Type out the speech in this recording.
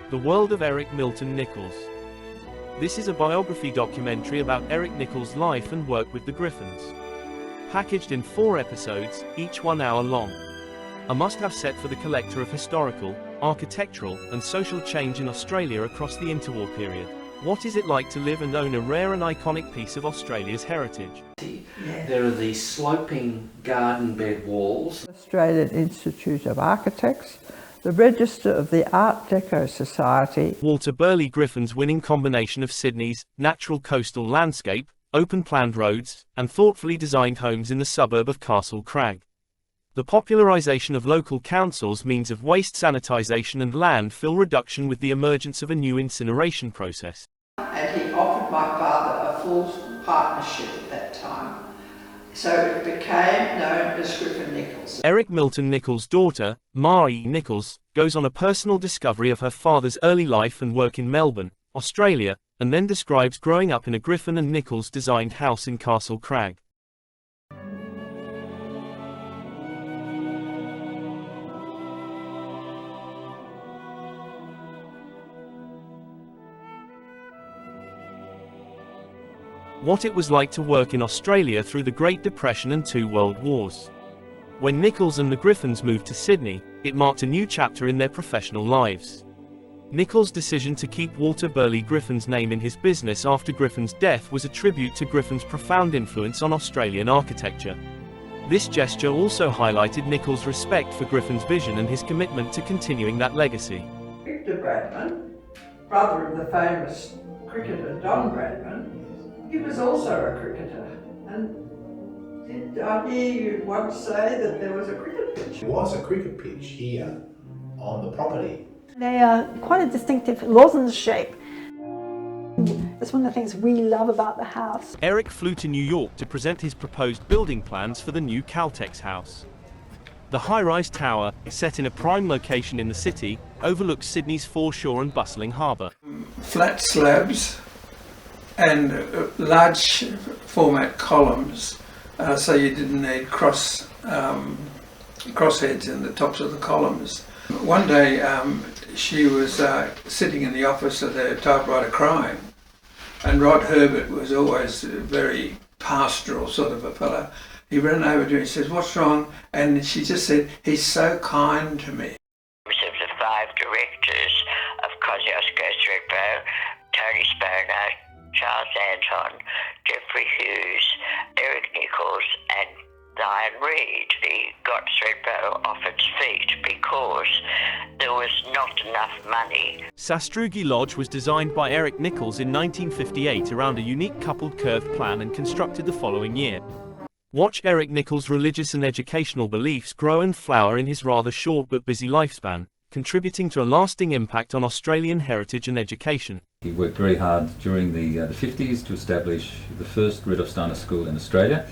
The World of Eric Milton Nicholls. This is a biography documentary about Eric Nicholls' life and work with the Griffins. Packaged in 4 episodes, each 1 hour long. A must-have set for the collector of historical, architectural, and social change in Australia across the interwar period. What is it like to live and own a rare and iconic piece of Australia's heritage? There are these sloping garden bed walls. Australian Institute of Architects, the Register of the Art Deco Society. Walter Burley Griffin's winning combination of Sydney's natural coastal landscape, open-planned roads, and thoughtfully designed homes in the suburb of Castle Crag. The popularisation of local councils' means of waste sanitisation and landfill reduction with the emergence of a new incineration process. And he offered my father a full partnership at that time. So it became known as Griffin Nicholls. Eric Milton Nicholls' daughter, Marie Nicholls, goes on a personal discovery of her father's early life and work in Melbourne, Australia, and then describes growing up in a Griffin and Nicholls designed house in Castle Crag. What it was like to work in Australia through the Great Depression and 2 World Wars. When Nicholls and the Griffins moved to Sydney, it marked a new chapter in their professional lives. Nicholls' decision to keep Walter Burley Griffin's name in his business after Griffin's death was a tribute to Griffin's profound influence on Australian architecture. This gesture also highlighted Nicholls' respect for Griffin's vision and his commitment to continuing that legacy. Victor Bradman, brother of the famous cricketer Don Bradman, he was also a cricketer. And did I hear you once say that there was a cricket pitch? There was a cricket pitch here on the property. They are quite a distinctive lozenge shape. That's one of the things we love about the house. Eric flew to New York to present his proposed building plans for the new Caltex house. The high-rise tower, set in a prime location in the city, overlooks Sydney's foreshore and bustling harbour. Flat slabs and large format columns, so you didn't need crossheads in the tops of the columns. One day she was sitting in the office of the typewriter crying, and Rod Herbert was always a very pastoral sort of a fella. He ran over to her and says, "What's wrong?" And she just said, "He's so kind to me." Of the 5 directors of Kosciuszko Threadbow, Tony Sparrow, Charles Anton, Jeffrey Hughes, Eric Nicholls and Diane Reid. He got Threadbow off its feet because there was not enough money. Sastrugi Lodge was designed by Eric Nicholls in 1958 around a unique coupled curved plan and constructed the following year. Watch Eric Nicholls' religious and educational beliefs grow and flower in his rather short but busy lifespan, contributing to a lasting impact on Australian heritage and education. He worked very hard during the 50s to establish the first Rudolf Steiner school in Australia.